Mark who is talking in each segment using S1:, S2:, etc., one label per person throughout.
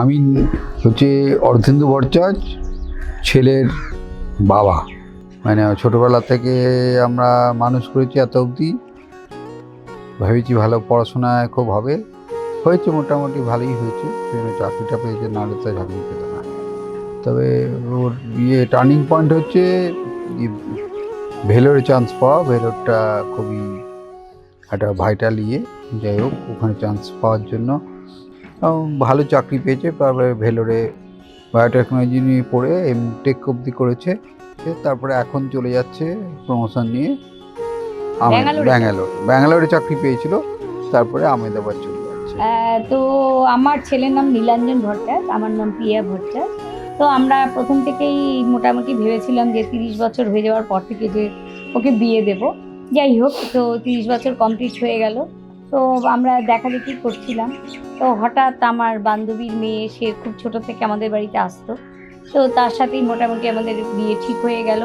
S1: আমি হচ্ছে অর্ধেন্দু ভট্টাচার্য, ছেলের বাবা। মানে ছোটোবেলা থেকে আমরা মানুষ করেছি এত অবধি, ভেবেছি ভালো পড়াশোনায় খুব হবে, হয়েছে মোটামুটি ভালোই হয়েছে, চাকরিটা পেয়েছে, নাহলে তো চাকরি পেত না। তবে ওর টার্নিং পয়েন্ট হচ্ছে ভেলোরে চান্স পাওয়া। ভেলোরটা খুবই একটা ভাইটাল যাই হোক, ওখানে চান্স পাওয়ার জন্য ভালো চাকরি পেয়েছে। তারপরে ভেলোরে বায়োটেকনোলজি নিয়ে পড়ে টেক অবধি করেছে, তারপরে এখন চলে যাচ্ছে প্রমোশন নিয়ে ব্যাঙ্গালোরে চাকরি পেয়েছিল, তারপরে আহমেদাবাদ চলে যাচ্ছে।
S2: তো আমার ছেলের নাম নীলাঞ্জন ভট্টাচার্য, আমার নাম প্রিয়া ভট্টাচার্য। তো আমরা প্রথম থেকেই মোটামুটি ভেবেছিলাম যে 30 বছর হয়ে যাওয়ার পর থেকে যে ওকে বিয়ে দেব। যাই হোক, তো 30 বছর কমপ্লিট হয়ে গেল। তো আমরা দেখাদেখি করছিলাম, তো হঠাৎ আমার বান্ধবীর মেয়ে, সে খুব ছোট থেকে আমাদের বাড়িতে আসতো, তো তার সাথেই মোটামুটি আমাদের বিয়ে ঠিক হয়ে গেল।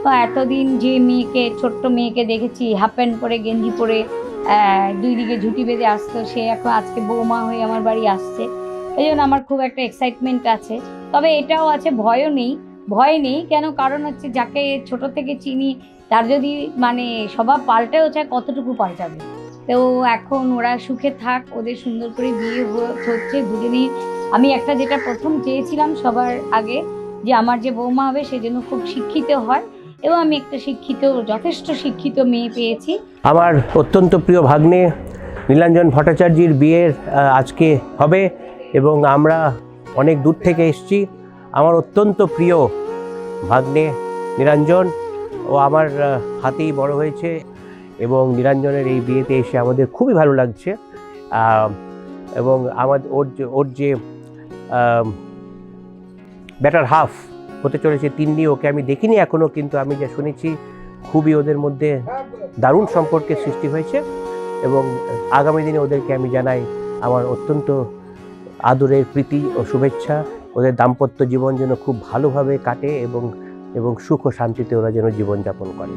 S2: তো এতদিন যে মেয়েকে, ছোট্ট মেয়েকে দেখেছি হাফ প্যান্ট পরে, গেঞ্জি পরে, দুই দিকে ঝুঁটি বেঁধে আসতো, সে এখন আজকে বৌমা হয়ে আমার বাড়ি আসছে। এই জন্য আমার খুব একটা এক্সাইটমেন্ট আছে। তবে এটাও আছে, ভয় নেই কেন, কারণ হচ্ছে যাকে ছোট থেকে চিনি তার যদি মানে স্বভাব পাল্টেও চায়, কতটুকু পাল্টাবে। তো এখন ওরা সুখে থাক, ওদের সুন্দর করে বিয়ে হচ্ছে দুজনেই। আমি একটা যেটা প্রথম চেয়েছিলাম সবার আগে, যে আমার যে বৌমা হবে সে যেন খুব শিক্ষিত হয়, এবং আমি একটা যথেষ্ট শিক্ষিত মেয়ে পেয়েছি।
S3: আমার অত্যন্ত প্রিয় ভাগ্নে নীলাঞ্জন ভট্টাচার্যের বিয়ের আজকে হবে, এবং আমরা অনেক দূর থেকে এসেছি। আমার অত্যন্ত প্রিয় ভাগ্নে নিরঞ্জন, ও আমার হাতেই বড় হয়েছে, এবং নিরঞ্জনের এই বিয়েতে এসে আমাদের খুবই ভালো লাগছে। এবং ওর যে বেটার হাফ হতে চলেছে তিন্নি, ওকে আমি দেখিনি এখনও, কিন্তু আমি যা শুনেছি খুবই ওদের মধ্যে দারুণ সম্পর্কের সৃষ্টি হয়েছে। এবং আগামী দিনে ওদেরকে আমি জানাই আমার অত্যন্ত আদরের প্রীতি ও শুভেচ্ছা। ওদের দাম্পত্য জীবন যেন খুব ভালোভাবে কাটে, এবং সুখ ও শান্তিতে ওরা যেন জীবনযাপন করে।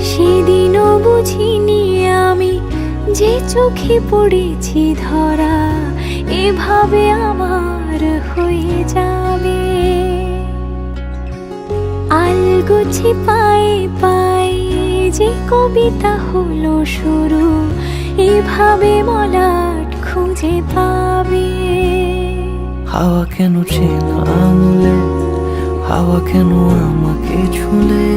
S4: সেদিনও বুঝিনি আমি যে চোখে পড়েছি ধরা, এভাবে আমার হয়ে যাবে। আলগোছে পায়ে পায়ে যে কবিতা হলো শুরু, এভাবে মলাট খুঁজে পাবে।
S5: হাওয়া কেন চেনা আঙুলে, হাওয়া কেন আমাকে ছুলে,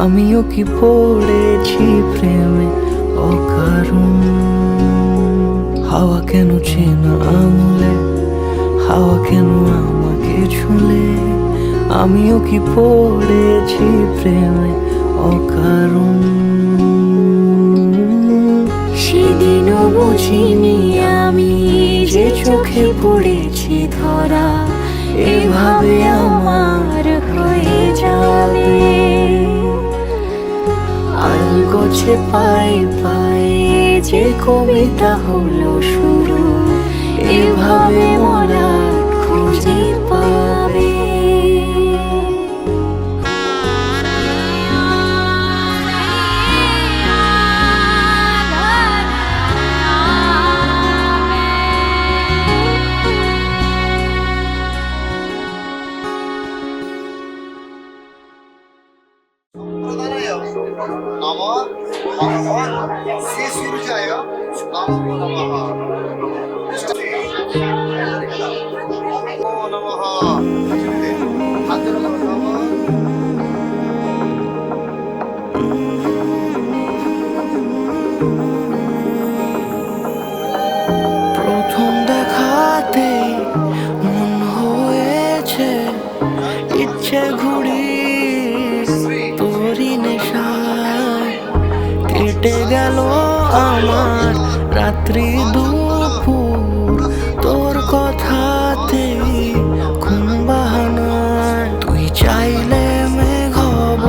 S5: আমিও কি পড়েছি প্রেমে অকারণ। হাওয়া কেন চেনা আঙুলে, হাওয়া কেন আমাকে ছুলে, আমিও কি পড়েছি প্রেমে অকারণ।
S4: সেদিনও বুঝিনি আমি যে চোখে পড়েছি ধরা, এভাবে আমার হয়ে যাবে। আলগোছে পায়ে পায়ে যে কবিতা হলো শুরু, এভাবে মলাট খুঁজে পাবে।
S6: नमो भगवान श्री सूर्याय नमो नमः। नमो नमः।
S5: প্রথম দেখাতে মন হয়েছে ইচ্ছে ঘুরি, তোরই নেশায় কেটে গেল আমার রাত্রি দুপুর, তোর কথাতে ঘুম বাহানায়। তুই চাইলে মেঘ হব,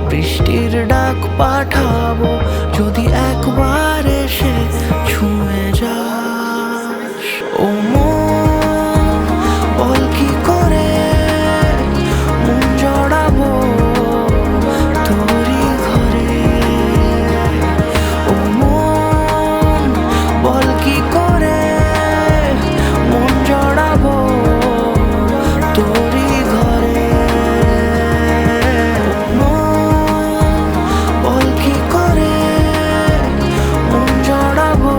S5: বৃষ্টি পাখির ডাক পাঠাবো যদি একবার এসে ছুঁয়ে যাস। ও মন বল কি করে মন জড়াবো তোরই ঘরে। ও মন বল কি করে মন জড়াবো তোরই ঘরে। বল কি করে মন জড়াবো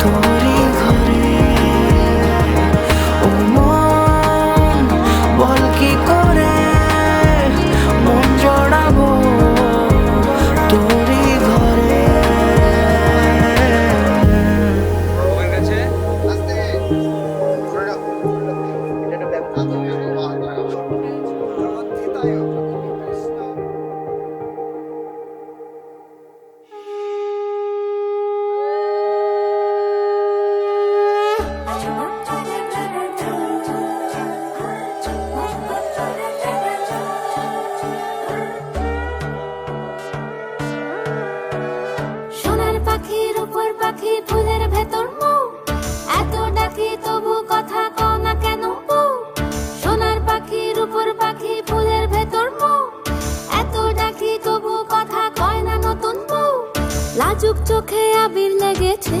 S5: তোরই ঘরে। ও মন বল কি করে মন জড়াবো তোরই ঘরে।
S6: আস্তে ধরে রাখো। তুমি একটু বাহার লাগাও। চিতায় কৃষ্ণ।
S4: সোনার পাখির উপর পাখি ফুলের ভেতর মুখ, এত ডাকি তবু কথা কও না কেন বউ। সোনার পাখির উপর পাখি ফুলের ভেতর মুখ, এত ডাকি তবু কথা কয় না নতুন বউ। লাজুক চোখে আবির লেগেছে,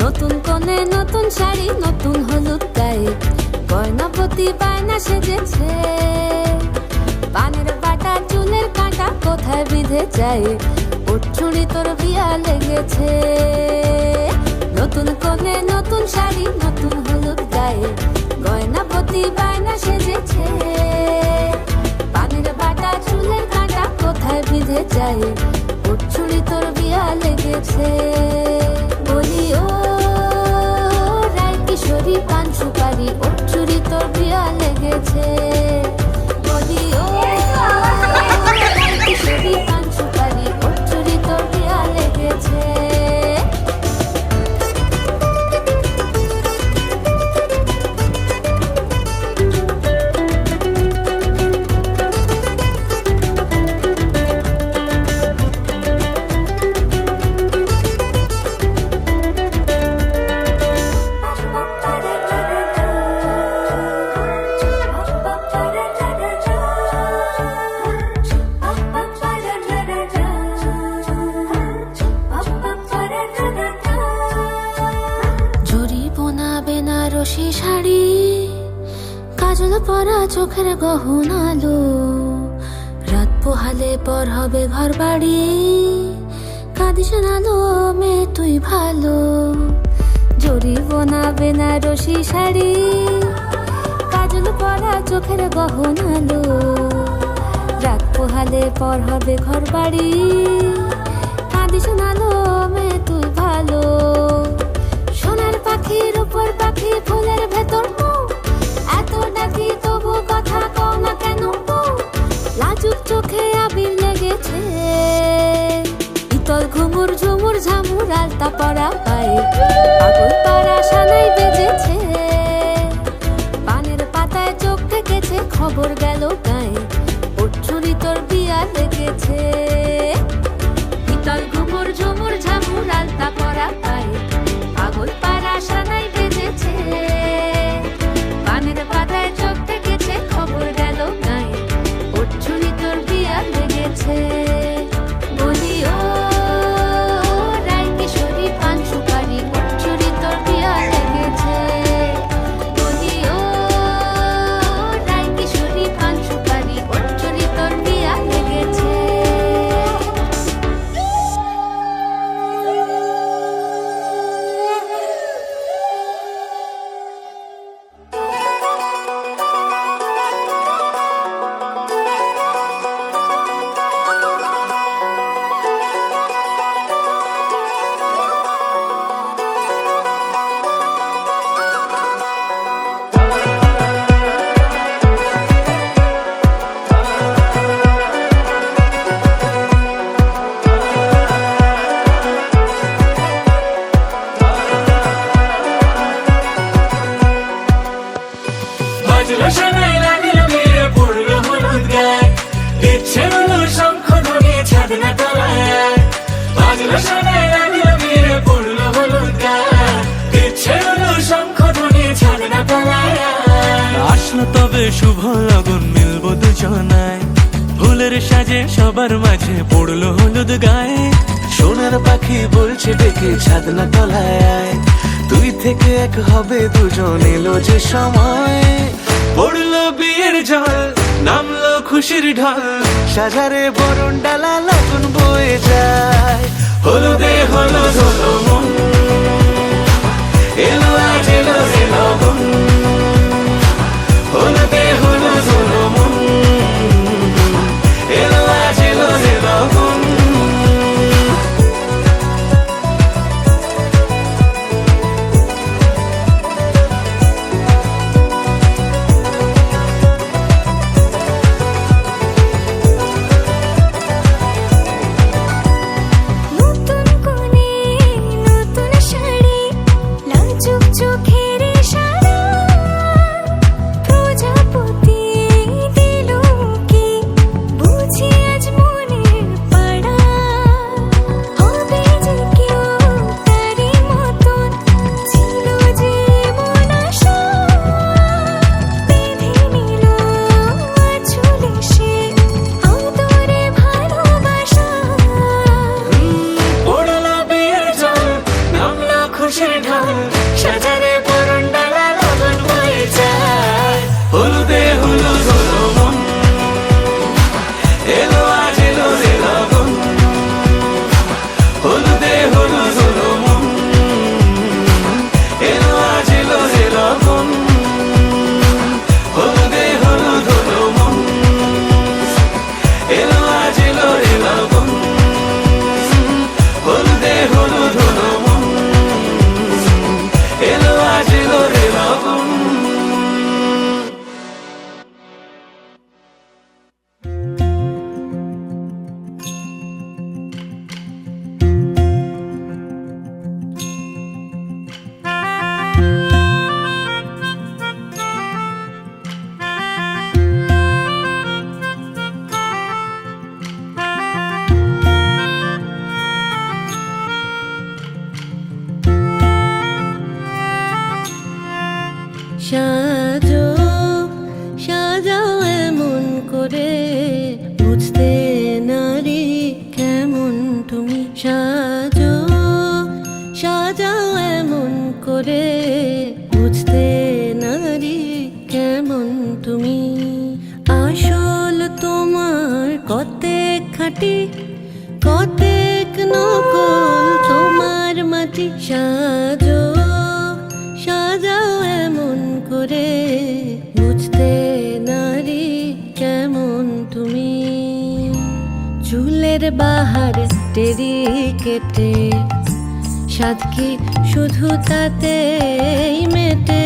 S4: নতুন কোণে নতুন শাড়ি নতুন হলুদ গায়ে, গয়নাপতি বায়না সেজেছে। পানের বাটা চুলের কাঁটা কোথায় বিঁধে যায়, ওর চুড়ি তোর বিয়া লেগেছে। নতুন কোণে নতুন শাড়ি নতুন হলুদ গায়ে, গয়নাপতি বায়না সেজেছে। পানের বাটা চুলের কাঁটা কোথায় বিঁধে যায়, ওর চুড়ি তোর বিয়া লেগেছে। বলি ও রায় কিশোরী পান সুপারি, ওর চুড়ি তোর বিয়া লেগেছে। বলি ও রায় কিশোরী পান সুপারি, ওর চুড়ি তোর বিয়া লেগেছে। জরি বোনা বেনারসি শাড়ি, কাজল পরা চোখের গহনালো, রাত পোহালে পর হবে ঘর বাড়ি, কাঁদিস না লো মেয়ে তুই ভালো। জরি বোনা বেনারসি শাড়ি, কাজল পরা চোখের গহনালো, রাত পোহালে পর হবে ঘর বাড়ি, কাঁদিস না লো মেয়ে তুই ভালো। সোনার পাখির উপর পাখি ফুলের ভেতর মুখ, এত ডাকি তবু কথা কও না কেন বউ। লাজুক চোখে আবির লেগেছে, ইতল ঘুমুর ঝুমুর ঝামুর আলতা পরা পায়ে, পাগল পাড়া সানাই বেজেছে। পানের পাতায় চোখ থেকেছে, খবর গেল গায়ে, ওর চুরি তোর বিয়া লেগেছে। ইতল ঘুমুর ঝুমুর ঝামুর আলতা পরা পায়ে, পাগল পাড়া সানাই বেজেছে। পানের পাতায় চোখ থেকেছে, খবর গেল গায়ে, ওর চুরি তোর বিয়া লেগেছে। বলি ও রায় কিশোরী পান সুপারি, ওর চুরি তোর বিয়া লেগেছে। বলি ও রায় কিশোরী পান সুপারি, ওর চুরি তোর বিয়া লেগেছে।
S5: হলো শোনে রাখলো বিয়ে পড়লো হলুদ গায়ে দিচ্ছে হলো শঙ্খ ধ্বনি ছাড়না তলায় আসলো তবে শুভ লগন মিলবো দুজনায় ফুলের সাজে সবার মাঝে পড়লো হলুদ গায়ে সোনার পাখি বলছে ডেকে ছাদনা তলায় তুই থেকে এক হবে দুজন এলো যে সময় পড়লো বিয়ের জল নামলো খুশির ঢল সাজারে বরণ ডালা লগন বয়ে যায় হলুদে হলুদ হলো মন এলো আজ এলো রে লগন হলুদে হলুদ হলো মন এলো আজ এলো রে লগন
S4: নতুন কোণে নতুন শাড়ি লাল চোখের ইশারা প্রজাপতি দিল কি বুঝি আজ মনের পাড়া হবে যে কেউ তারি মতন ছিল যে মন আশা বেঁধে নিল আঁচলে সে আদরে ভালোবাসা
S5: পড়লো বিয়ের জল নামলো খুশির ঢল সাজারে বরণ ডালা লগন বয়ে যায় হলুদে হলুদ হলো মন এলো আজ এলো রে লগন হলুদে হলুদ হলো মন এলো আজ এলো রে লগন হলুদে হলুদ হলো মন এলো আজ এলো রে লগন হলুদে হলুদ হলো মন এলো আজ এলো রে লগন
S7: সাজো সাজাও এমন করে বুঝতে নারী কেমন তুমি সাজো সাজাও এমন করে বুঝতে নারী কেমন তুমি আসল তোমার কতেক খাঁটি কতেক নকল তোমার মাটি সাজো সাজাও এমন করে বুঝতে নারী কেমন তুমি চুলের বাহার টেরি কেটে সাদকি শুধু তাতেই মেটে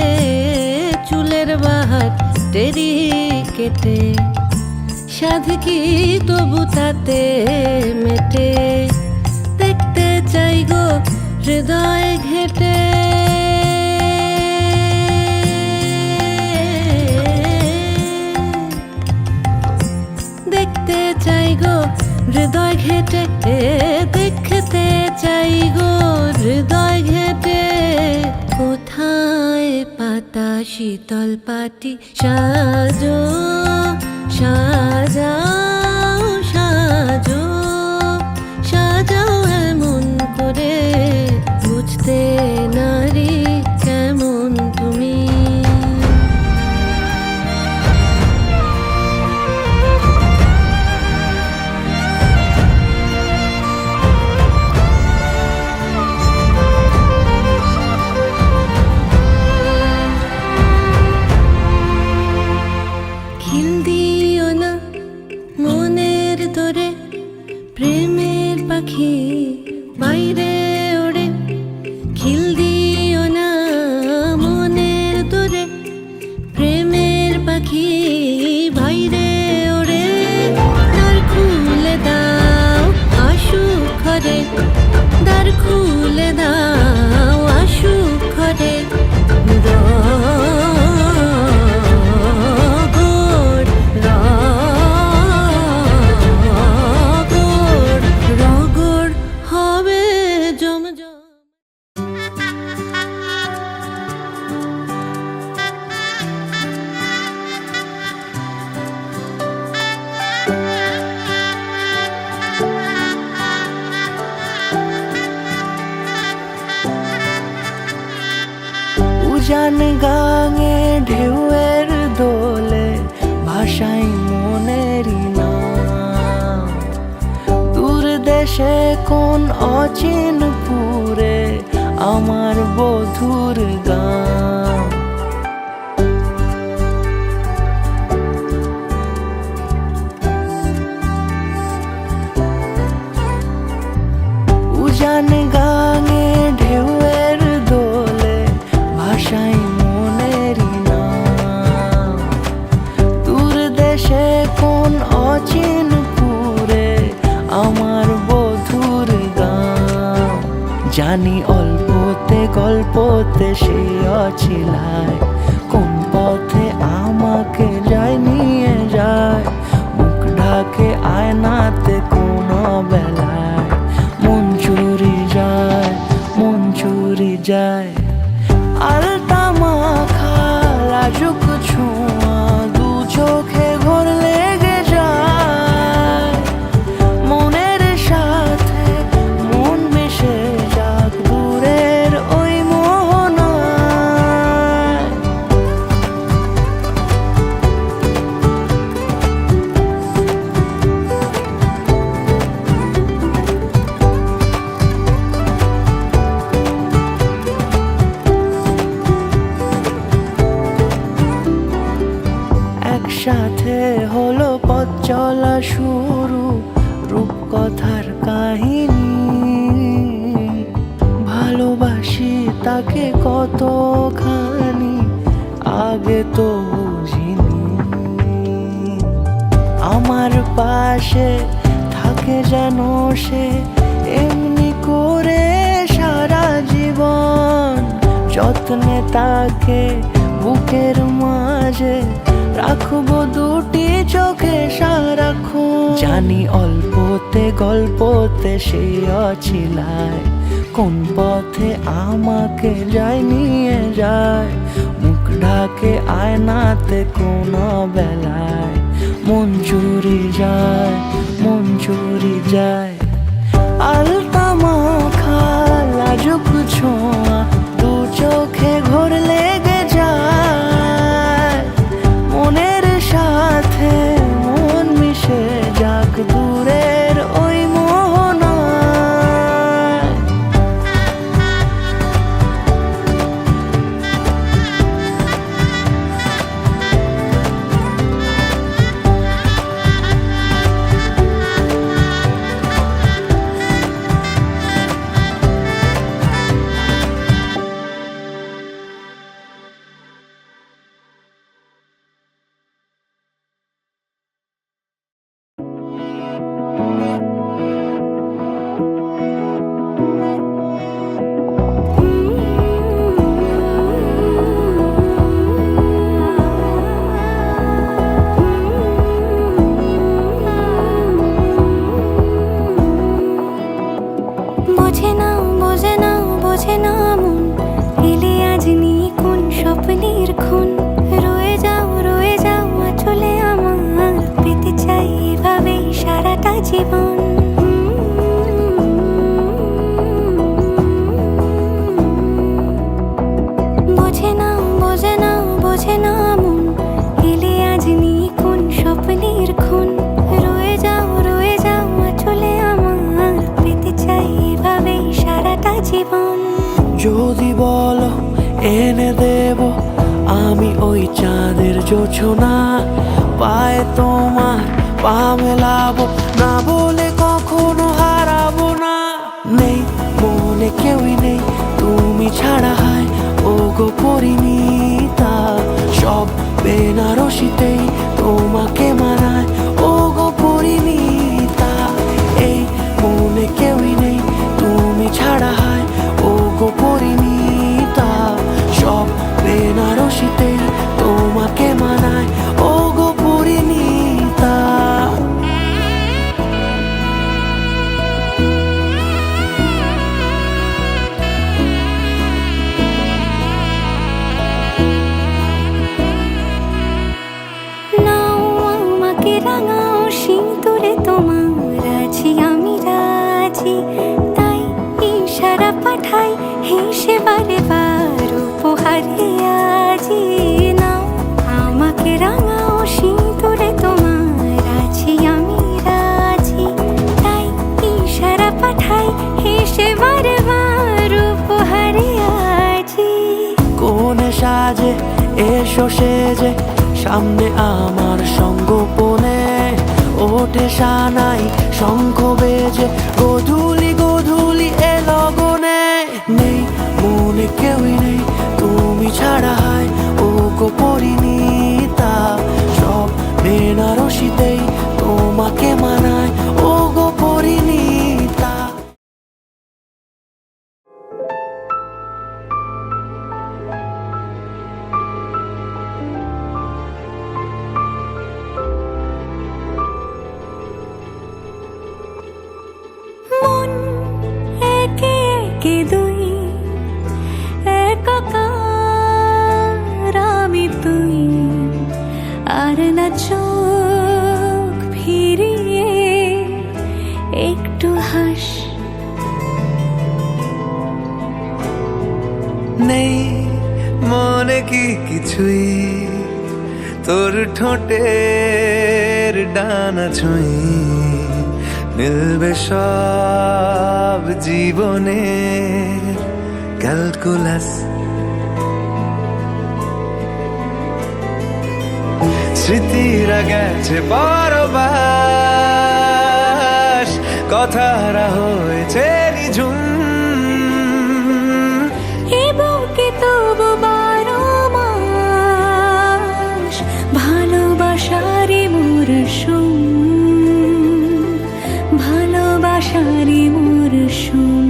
S7: চুলের বাহার টেরি কেটে সাদকি তবু তাতে মেটে দেখতে চাই গো হৃদয় ঘেটে দেখতে চাই গো হৃদয় ঘেটে দেখতে চাই গো হৃদয় ঘেটে কোথায় পাতা শীতল পাটি সাজো সাজাও সাজো সাজাও এমন করে বুঝতে নারী কেমন তুমি খিল দিও না মনের দোরে প্রেমের পাখি বাইরে ওড়ে খিল দিও না মনের দোরে প্রেমের পাখি বাইরে ওড়ে দ্বার খুলে দাও আসুক ঘরে দ্বার খুলে দাও আসুক ঘরে রগড় রগড়
S8: ঢেউয়ের দোলে ভাষাই মনেরই নাম। দূর দেশে কোন অচিন পুরে আমার বধুর গান। উজান গাঙে ঢেউয়ের দোলে ভাষাই মনেরই নাম। দূর দেশে কোন অচিন পুরে আমার বধুর গান। জানি অল্পতে গল্পতে সে অছিলায় কোন পথে আমাকে যায় নিয়ে যায়। মুখ ঢাকে আয়নাতে কোনো বেলায় মন চুরি যায়, মন চুরি যায়। আলতা মাখা লাজুক ছোঁয়া দু চোখে ঘোর লেগে যায়। মনের সাথে মন মিশে যাক দূরের ওই মোহনায়। একসাথে হলো পথ চলা শুরু, রূপকথার কাহিনী। ভালোবাসি তাকে কতখানি আগে তো বুঝিনি। আমার পাশে থাকে যেন সে এমনি করে সারা জীবন। যত্নে তাকে বুকের মাঝে রাখবো দুটি চোখে সারাক্ষণ। জানি অল্পতে গল্পতে সে অছিলায় কোন পথে আমাকে যায় নিয়ে যায়। মুখ ঢাকে আয়নাতে কোনো বেলায় মন চুরি যায়, মন চুরি যায়। আলতা মাখা লাজুক ছোঁয়া দু চোখে ঘোর লেগে যায়। মনের সাথে মন মিশে যাক দূরের ওই মোহনায়।
S7: বোঝে না বোঝে না বোঝে না মন এলে আজ নিয়ে কোন স্বপ্নের খুন। রয়ে যাও চলে আমার পেতে চাই এভাবেই সারাটা জীবন। বোঝে না বোঝে না বোঝে না মন এলে আজ নিয়ে কোন স্বপ্নের খুন। রয়ে যাও চলে আমার পেতে চাই এভাবেই সারাটা জীবন।
S8: যদি বলো এনে দেব আমি ওই চাঁদের জোছনা। পায়ে তোমার পা মেলাবো না বলে কখনো হারাবো না। নেই মনে কেউই নেই তুমি ছাড়া, হয় ও গো পরিণীতা। সব বেনারসিতেই তোমাকে মানায় ও গো পরিণীতা। এই মনে কেউই নেই তুমি ছাড়া, হয় ও গো পরিণীতা। সব বেনারসিতেই তোমাকে মানায় ও গো পরিণীতা।
S7: নাও আমাকে রাঙাও সিঁদুরে তোমার আছি আমি রাজি। তাই ইশারা পাঠাই হেসে বারে বার উপহারে আজি। নাও
S8: সেজে সামনে আমার সঙ্গোপনে ওঠে সানাই শঙ্খ বেজে গধূলি গধূলি এ লগনে নেই মনে কেউই নেই তুমি ছাড়া হয় ও গো পরিণীতা সব বেনারসিতেই তোমাকে মানায় ও গো পরিণীতা।
S7: মন একে একে দুই একাকার আমি তুই আর না চোখ ফিরিয়ে একটু হাস
S5: নেই মনে কি কিছুই তোর ঠোঁটের ডানা ছুঁই মিলবে সব জীবনে ক্যালকুলাস স্মৃতিরা গেছে পরবাস কথারা হয়েছে নিঝুম
S7: এ বুকে তবু 12 মাস ভালোবাসারই মরশুম ভালোবাসারই মরশুম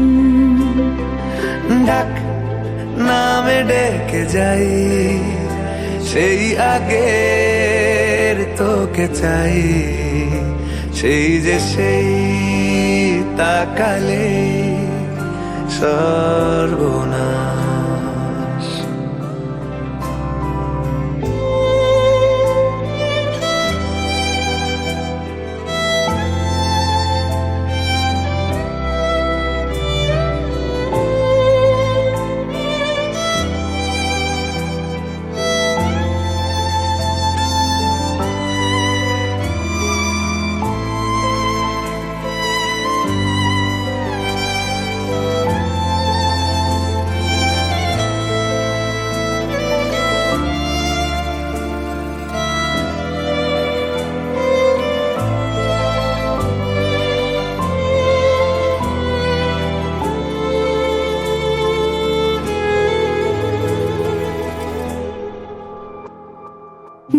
S5: ডাক নামে ডেকে যাই সেই আগের তোকে চাই সেই যে সেই তাকালে সর্বনাশ।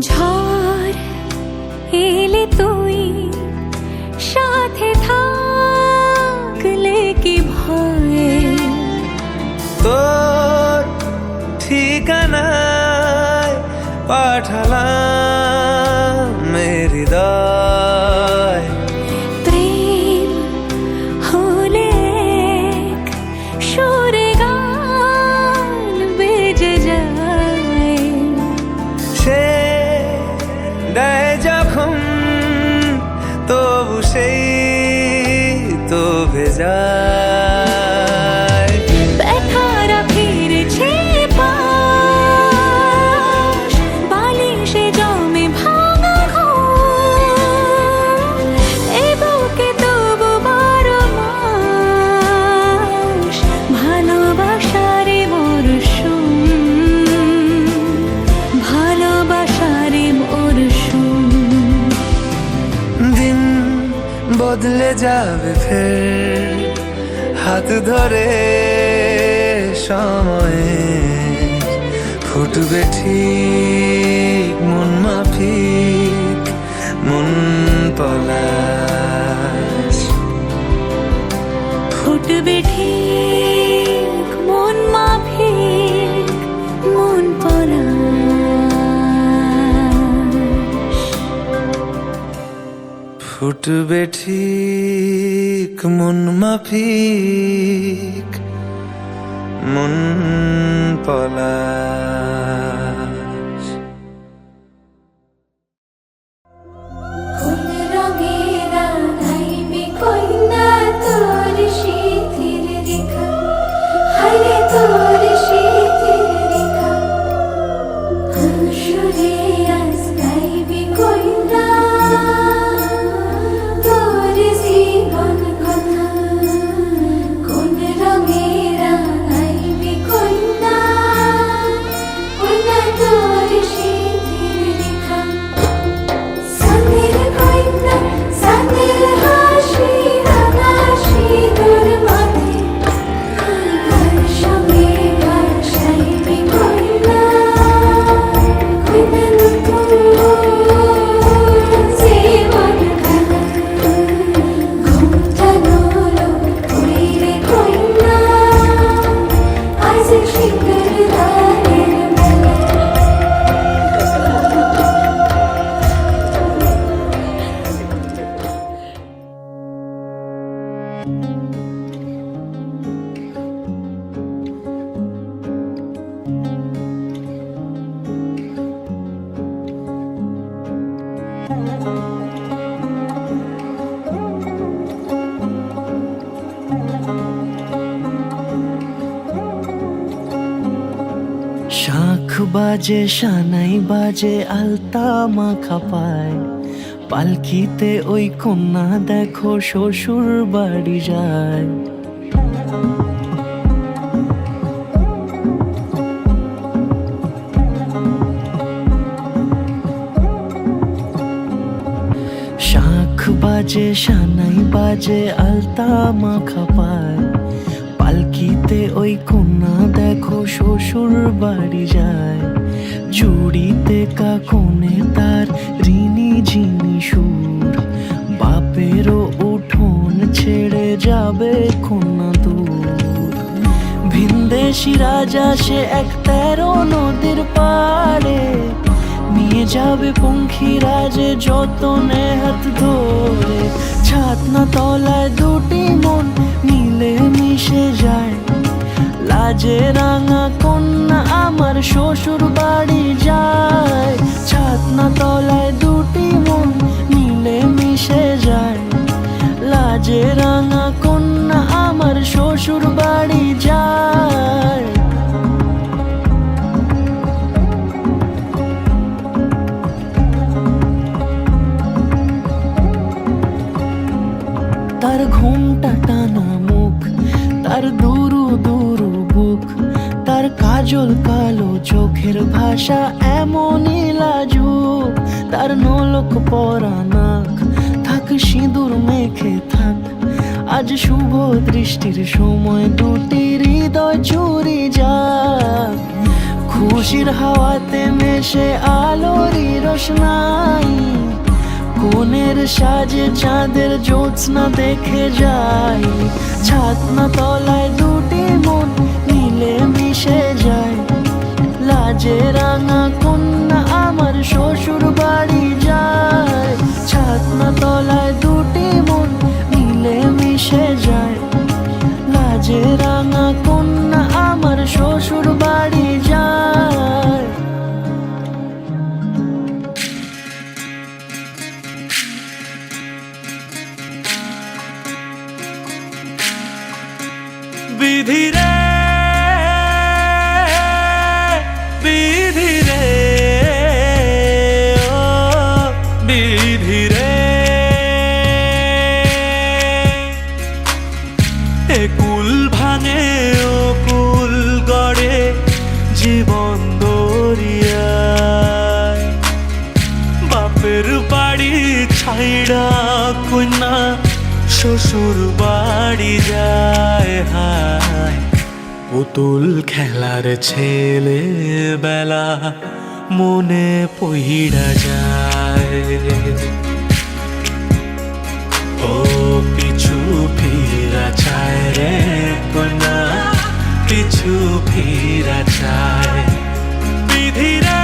S7: ঝড় এলে তুই সাথে থাকলে কি ভয়
S5: তোর ঠিকানায় পাঠালাম হৃদয়
S7: প্রেম হলে এক সুরে গান বেজে যায়
S5: সে দেয় যখন তবু সেই তো ভেজায়
S7: ব্যথারা ফিরেছে পাশ বালিশে জমে ভাঙা ঘর এ বুকে তবু 12 মাস ভালোবাসারই মরশুম ভালোবাসারই মরশুম
S5: দিন বদলে যাবে ফের হাত ধরে সময়ে ফুটবে ঠিক মন মাফিক মন পলাশ
S7: ফুটবে ঠিক মন মাফিক মন পলাশ
S5: ফুটবে ঠিক মন মাফিক মন পলাশ।
S7: কোন রঙের আনাইবি কইনা তোর শীতের রেখা হায়রে তোর শীতের রেখা সুরে আজ গাইবি কইনা তোর জীবন কথা কোন রঙের আনাইবি কইনা কইনা
S8: শাঁখ বাজে সানাই বাজে আলতা মাখা পায়, পালকিতে ওই কন্যা দেখো শ্বশুর বাড়ি যায়। শাঁখ বাজে সানাই বাজে আলতা মাখা পায়, পালকিতে ওই কন্যা দেখো শ্বশুর বাড়ি যায়। চুড়িতে কাকনে তার ঋণী ঝিনি সুর, বাপেরও উঠোন ছেড়ে যাবে কন্যা দূর। ভিনদেশি রাজা সে এক 13 নদীর পাড়ে, নিয়ে যাবে পঙ্খিরাজে যতনে হাত ধরে। ছাতনা তলায় দুটি মন মিলে মিশে যায়, লাজে রাঙা কন্যা আমার শ্বশুর বাড়ি যায়। ছাতনা তলায় দুটি মন মিলে মিশে যায়, লাজে রাঙা কন্যা আমার শ্বশুর বাড়ি যায়। তার ঘোমটা টানা মুখ, তার দুরু দুরু বুক, তার কাজল কালো চোখের ভাষা এমনই লাজুক। তার নলক পরা নাক, থাক সিঁদুর মেখে থাক, আজ শুভ দৃষ্টির সময় দুটি হৃদয় চুরি যাক। খুশির হাওয়াতে মেশে আলোরই রোশনাই, কোণের সাজে চাঁদের জ্যোৎস্না দেখে যাই। ছাতনা তলায় দুটি মন মিলে মিশে যায়, লাজে রাঙা কন্যা আমার শ্বশুর বাড়ি যায়। ছাতনা তলায় দুটি মন মিলে মিশে যায়, লাজে রাঙা কন্যা আমার শ্বশুর বাড়ি যায়।
S5: বিধি রে বিধি রে ও বিধি রে, এ কুল ভাঙে ও কুল গড়ে জীবন দরিয়ায়। বাপের বাড়ি ছাইড়া কন্যা শ্বশুর বাড়ি যায়। হায় পুতুল খেলার ছেলে বেলা মনে পইড়া যায়। ও পিছু ফিরা চায় রে কন্যা, পিছু ফিরা চায়। বিধি রে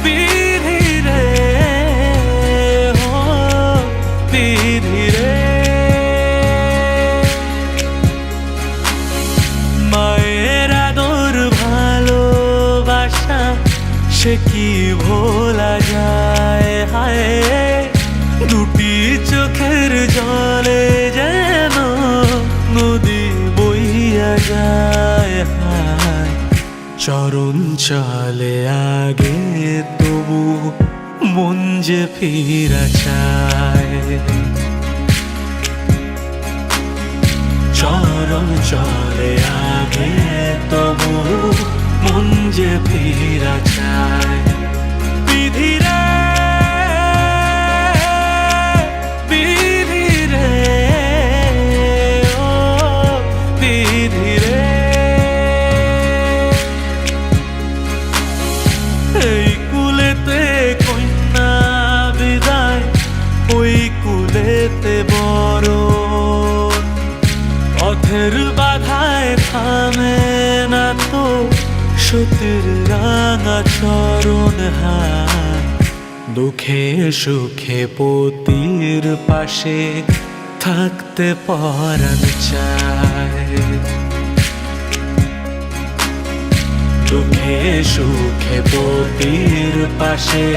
S5: বিধি রে বিধি রে, মায়ের আদর ভালোবাসা সে কি ভোলা যায়। হায় দুটি চোখের জলে যেন নদী বইয়া যায়। হায় চরণ চলে আগে তবু মন যে ফিরা চায়। চরণ চলে আগে তবু মন যে ফিরা চায়। বিধি রে বিধি রে ও বিধি রে, এই কুলেতে কন্যা বিদায়, ওই কুলেতে বড়। পথের বাধায় থামে না তো সতীর রাঙা চরণ। হায় দুঃখে সুখে পতি নদীর পাশে থাকতে পরাণ চায়, দুঃখে সুখে পতির পাশে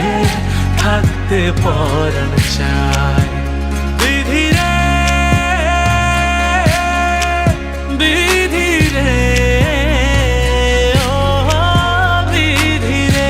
S5: থাকতে পরাণ চায়। বিধি রে বিধি রে ও বিধি রে।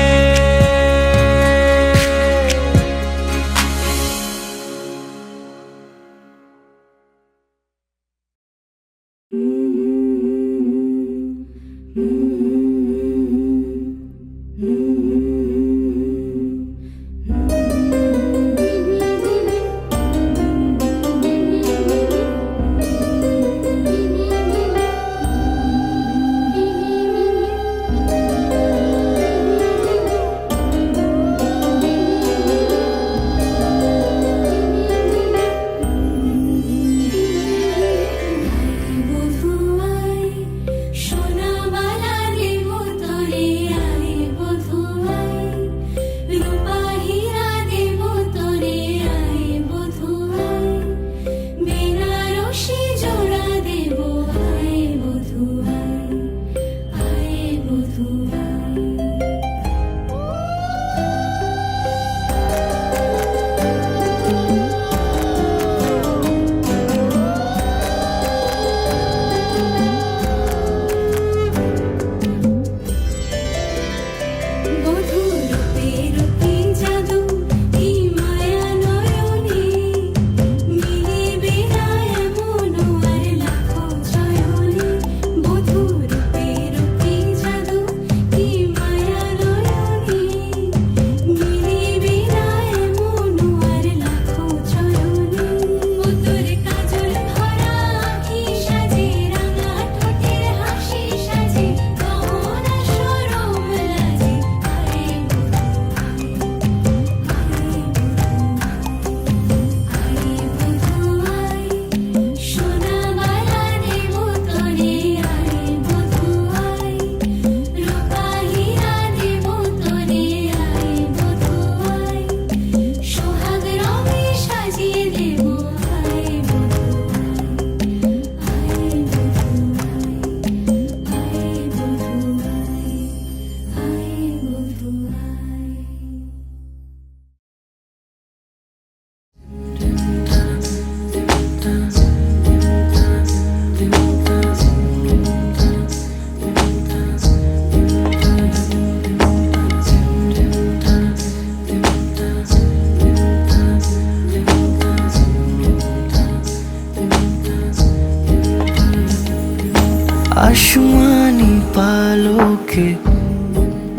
S8: আসমানি পালকে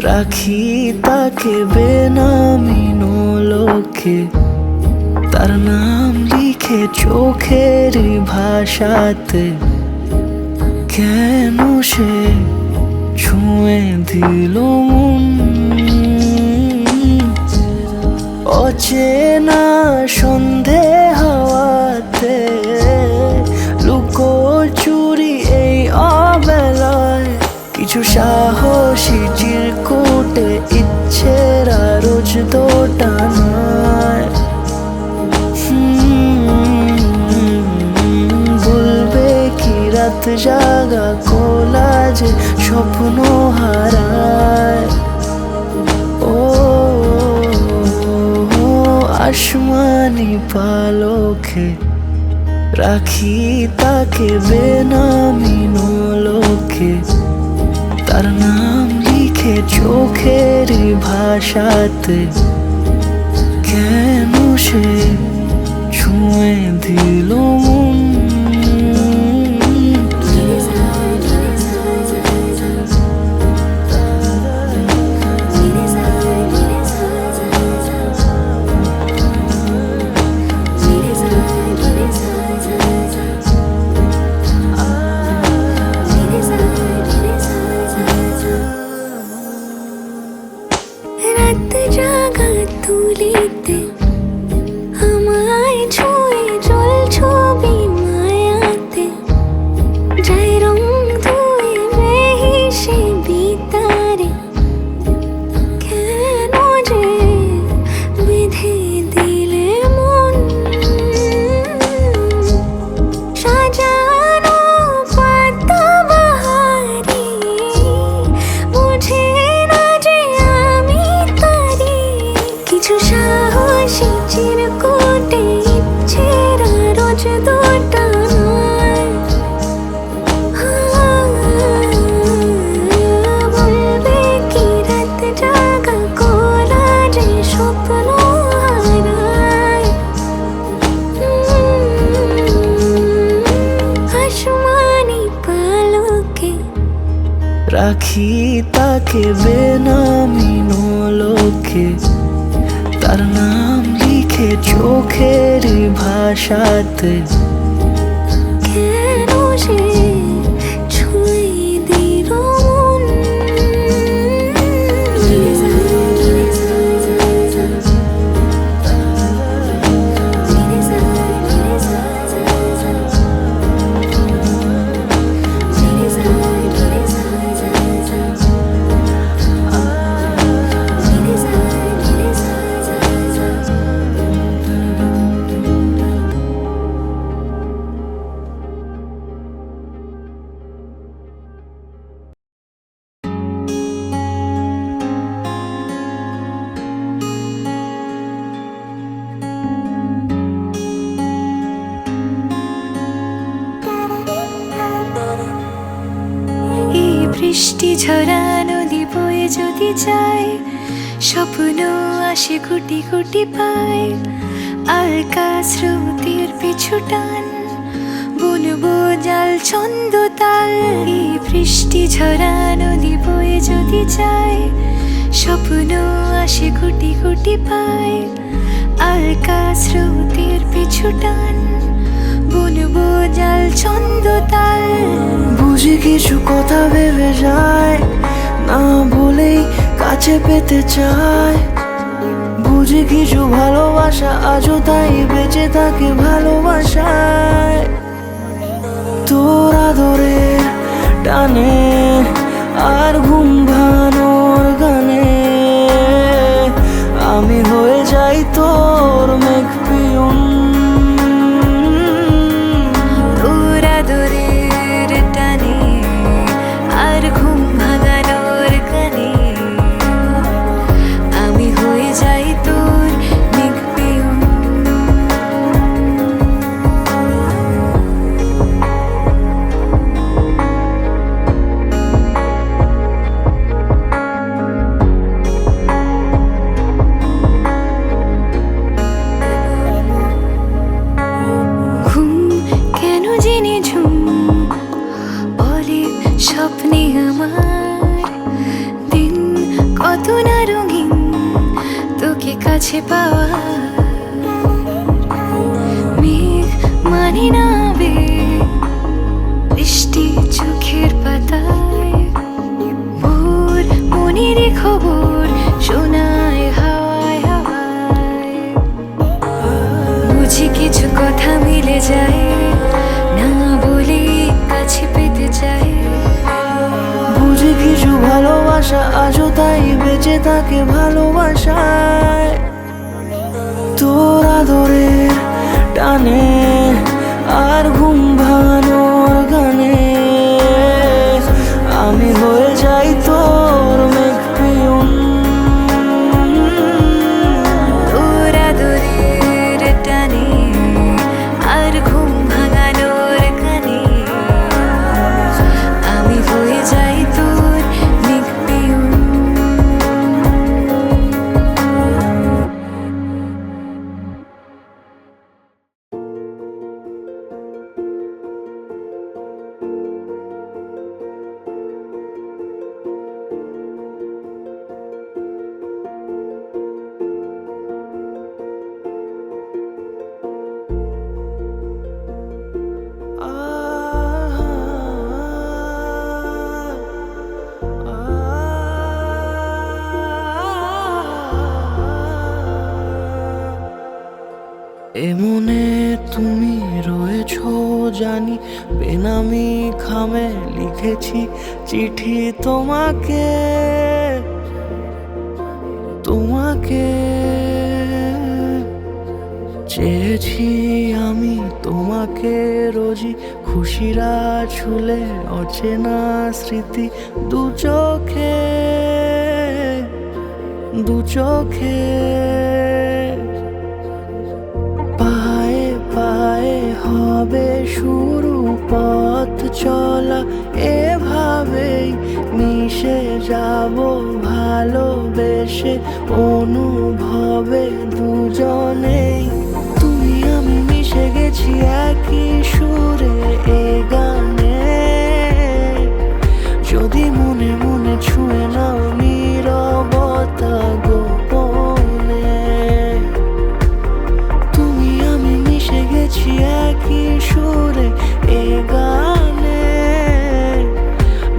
S8: রাখি তাকে বেনামি নোলকে, তার নাম লিখে চোখের ভাষাতে, কেন সে ছুঁয়ে দিল মন। অচেনা সন্ধে হাওয়াতে লুকোচুরি এই অবেলায়, কিছু সাহসী চিরকুটে ইচ্ছের রোজ দোটানায়। বলবে কি রাত জাগা কোলাজে স্বপ্ন হারায়। ও আসমানি পালকে রাখি তাকে বেনামি নোলকে, তার নাম লিখে চোখের ভাষাতে, কেন সে ছুঁয়ে দিল মন।
S7: রাত জাগা তুলিতে
S8: রাখি তাকে বেনামি লোকে, তার নাম লিখে চোখের ভাষাতে।
S7: কেন সে ছুঁয়ে দিল মন? এই বৃষ্টি ঝরা নদী বয়ে যদি যায়, স্বপ্ন আসে কোটি কোটি পায়। আলকা স্রোতের পিছু টান, বুনবো জাল ছন্দ তাল। এই বৃষ্টি ঝরা নদী বয়ে যদি যায়, স্বপ্ন আসে কোটি কোটি পায়। আলকা স্রোতের পিছু টান, বুনবো জাল ছন্দ তাল।
S8: বুঝি কিছু কথা ভেবে যায়, না বলেই কাছে পেতে চায়। বুঝি কিছু ভালোবাসা আজও তাই বেঁচে থাকে ভালোবাসায়। তোর আদরে টানে আর ঘুম ভাঙানোর গানে, আমি হয়ে যাই তোর মেঘ পিয়ন।
S7: তোর আদরের টানে আর ঘুম ভাঙানোর গানে, আমি হয়ে যাই তোর মেঘ পিয়ন। ঘুম কেন জেনে ঝুম বলে স্বপ্নে আমার, দিন কত না রঙিন তোকে কাছে পাওয়া। মেঘ মানে না আবেগ, বৃষ্টি চোখের পাতায়। ভোর মনের খবর শোনায় হাওয়ায় হাওয়ায়। বুঝি কিছু কথা মিলে যায়, না বলে কাছে পেতে চাই।
S8: বুঝি কিছু ভালোবাসা আজও তাই বেঁচে থাকে ভালোবাসায়। তোর আদরের টানে আর ঘুম ভাঙানোর গানে, আমি হয়ে যাই তোর মেঘ পিয়ন।
S7: তোর আদরের টানে আর ঘুম ভাঙানোর গানে, আমি হয়ে যাই তোর মেঘ পিয়ন।
S8: এমনে তুমি রয়েছো জানি, বেনামি খামে লিখেছি চিঠি তোমাকে, তোমাকে চেয়েছি আমি তোমাকে রোজই, খুশিরা ছুলে অচেনা স্মৃতি দু চোখে, দু চোখে। পায়ে পায়ে হবে শুরু পথ চলা, এভাবেই মিশে যাব ভালোবেসে অনুভবে দুজনেই। তুমি আমি মিশে গেছি একই সুরে এ গানে, যদি মনে সুরে এ গানে,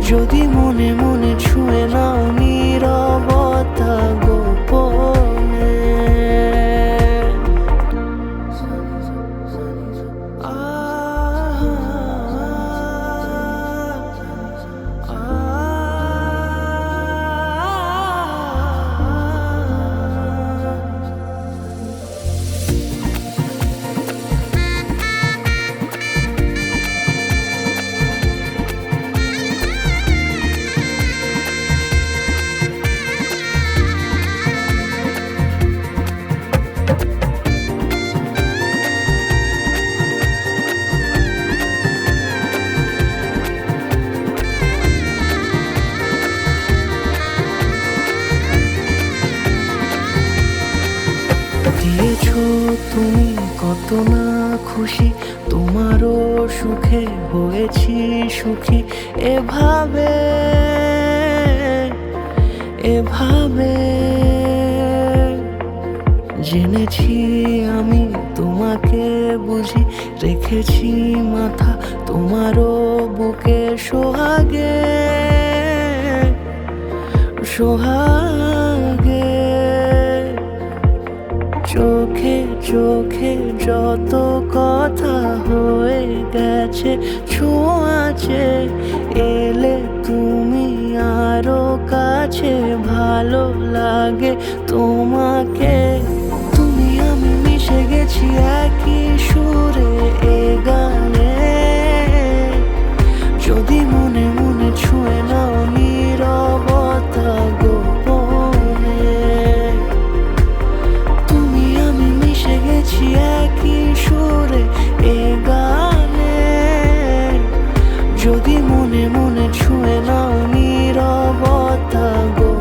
S8: যদি মনে মনে ছুঁয়ে নাও নীরবতা গোপনে। দিয়েছো তুমি কত না খুশি, তোমারও সুখে হয়েছি সুখী। এভাবে এভাবে জেনেছি আমি তোমাকে বুঝি, রেখেছি মাথা তোমারও বুকে সোহাগে সোহাগে। চোখে চোখে যত কথা হয়ে গেছে ছোঁয়াচে, এলে তুমি আরো কাছে, ভালো লাগে তোমাকে। তুমি আমি মিশে গেছি একই সুরে এ গানে, যদি মনে মনে ছুঁয়ে নাও নীরবতা গোপনে। তুমি আমি মিশে গেছি একই সুরে এ গানে, যদি মনে মনে ছুঁয়ে নাও নীরবতা গো